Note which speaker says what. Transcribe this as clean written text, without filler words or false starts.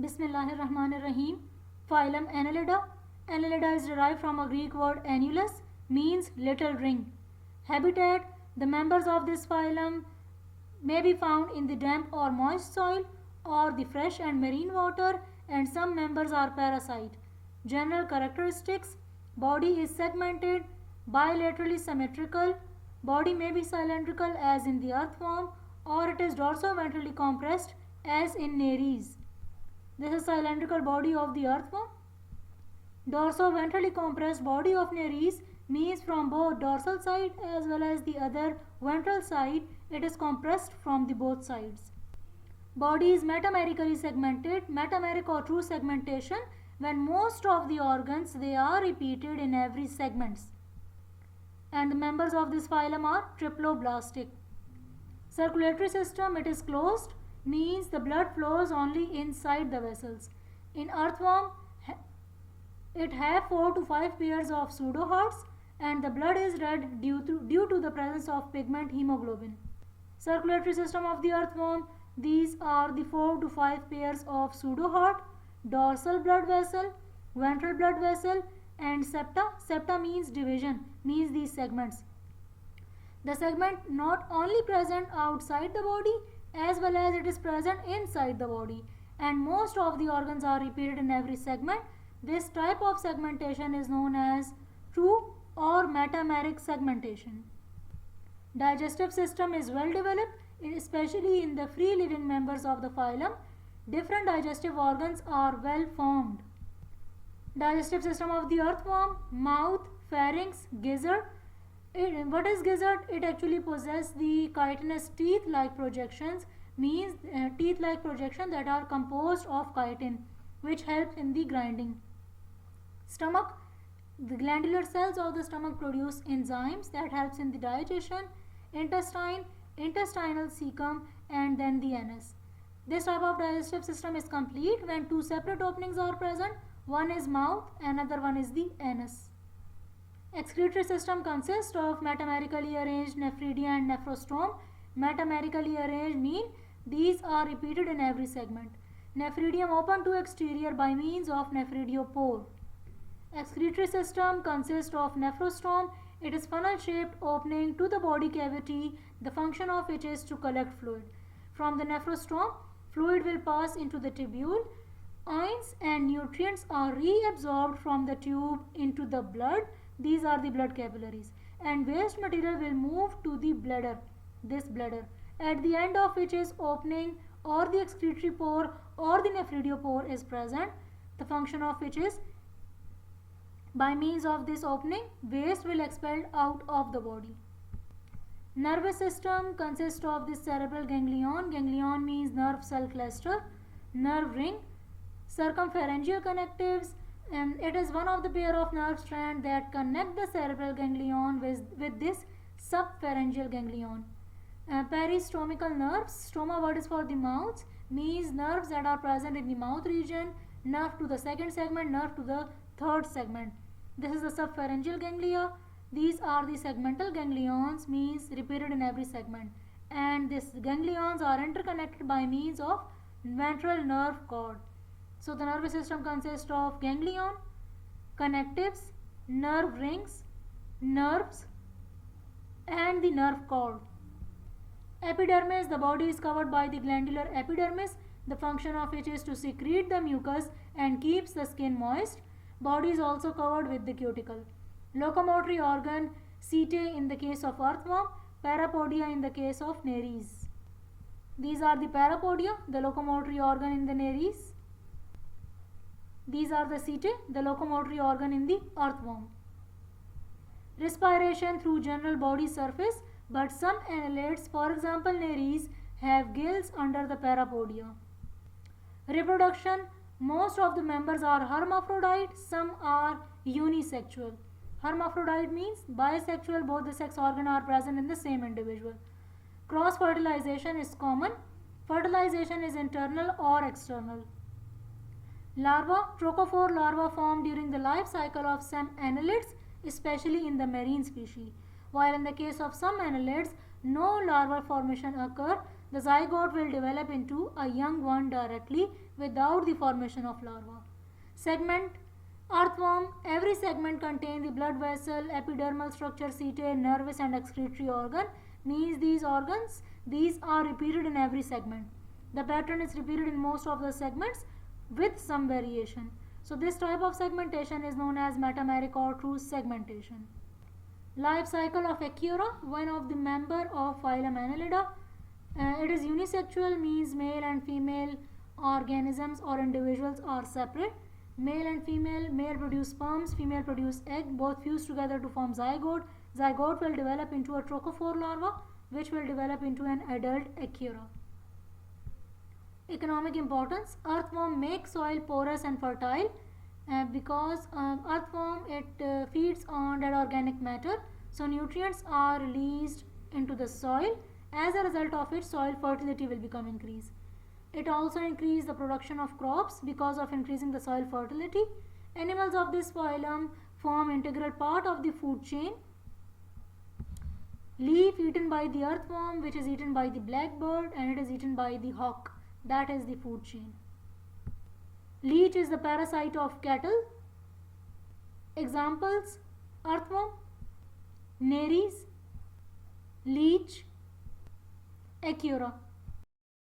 Speaker 1: Bismillahirrahmanirrahim. Phylum Annelida. Annelida is derived from a Greek word annulus, means little ring. Habitat. The members of this phylum may be found in the damp or moist soil or the fresh and marine water, and some members are parasite. General characteristics. Body is segmented, bilaterally symmetrical. Body may be cylindrical as in the earthworm, or it is dorsoventrally compressed as in Nereis. This is cylindrical body of the earthworm. Dorsoventrally compressed body of Nereis means from both dorsal side as well as the other ventral side it is compressed from the both sides. Body is metamerically segmented. Metameric or true segmentation when most of the organs they are repeated in every segments. And the members of this phylum are triploblastic. Circulatory system, it is closed, means the blood flows only inside the vessels. In earthworm, it have 4 to 5 pairs of pseudohearts and the blood is red due to the presence of pigment hemoglobin. Circulatory system of the earthworm, these are the 4 to 5 pairs of pseudoheart, dorsal blood vessel, ventral blood vessel and septa. Septa means division, means these segments. The segment not only present outside the body as well as it is present inside the body, and most of the organs are repeated in every segment. This type of segmentation is known as true or metameric segmentation. Digestive system is well developed, especially in the free living members of the phylum. Different digestive organs are well formed. Digestive system of the earthworm: mouth, pharynx, gizzard. What is gizzard? It actually possesses the chitinous teeth-like projections, means teeth-like projections that are composed of chitin, which helps in the grinding. Stomach. The glandular cells of the stomach produce enzymes that helps in the digestion. Intestine, intestinal cecum, and then the anus. This type of digestive system is complete when two separate openings are present. One is mouth, another one is the anus. Excretory system consists of metamerically arranged nephridia and nephrostome. Metamerically arranged mean these are repeated in every segment. Nephridium open to exterior by means of nephridiopore. Excretory system consists of nephrostome. It is funnel shaped opening to the body cavity, the function of which is to collect fluid. From the nephrostome, fluid will pass into the tubule. Ions and nutrients are reabsorbed from the tube into the blood. These are the blood capillaries, and waste material will move to the bladder, this bladder, at the end of which is opening or the excretory pore or the nephridiopore is present, the function of which is by means of this opening waste will expelled out of the body. Nervous system consists of the cerebral ganglion. Ganglion means nerve cell cluster, nerve ring, circumpharyngeal connectives, and it is one of the pair of nerve strands that connect the cerebral ganglion with this subpharyngeal ganglion. Peristomical nerves. Stoma word is for the mouth, means nerves that are present in the mouth region. Nerve to the second segment, nerve to the third segment. This is the subpharyngeal ganglia. These are the segmental ganglions, means repeated in every segment, and these ganglions are interconnected by means of ventral nerve cord. So the nervous system consists of ganglion, connectives, nerve rings, nerves, and the nerve cord. Epidermis. The body is covered by the glandular epidermis, the function of which is to secrete the mucus and keeps the skin moist. Body is also covered with the cuticle. Locomotory organ: setae in the case of earthworm, parapodia in the case of Nereis. These are the parapodia, the locomotory organ in the Nereis. These are the setae, the locomotory organ in the earthworm. Respiration through general body surface, but some annelids, for example Nereis, have gills under the parapodia. Reproduction. Most of the members are hermaphrodite, some are unisexual. Hermaphrodite means bisexual, both the sex organs are present in the same individual. Cross fertilization is common. Fertilization is internal or external. Larva. Trochophore larva form during the life cycle of some annelids, especially in the marine species. While in the case of some annelids, no larval formation occur. The zygote will develop into a young one directly without the formation of larva. Segment. Earthworm. Every segment contains the blood vessel, epidermal structure, setae, nervous and excretory organ. Means these organs, these are repeated in every segment. The pattern is repeated in most of the segments with some variation. So this type of segmentation is known as metameric or true segmentation. Life cycle of Echidna, one of the member of phylum Annelida. It is unisexual, means male and female organisms or individuals are separate. Male and female, male produce sperms, female produce egg, both fuse together to form zygote. Zygote will develop into a trochophore larva, which will develop into an adult echidna. Economic importance. Earthworm makes soil porous and fertile because earthworm feeds on dead organic matter, so nutrients are released into the soil. As a result of it, soil fertility will become increased. It also increases the production of crops because of increasing the soil fertility. Animals of this phylum form integral part of the food chain. Leaf eaten by the earthworm, which is eaten by the blackbird, and it is eaten by the hawk. That is the food chain. Leech is the parasite of cattle. Examples: earthworm, nares, leech, echidna.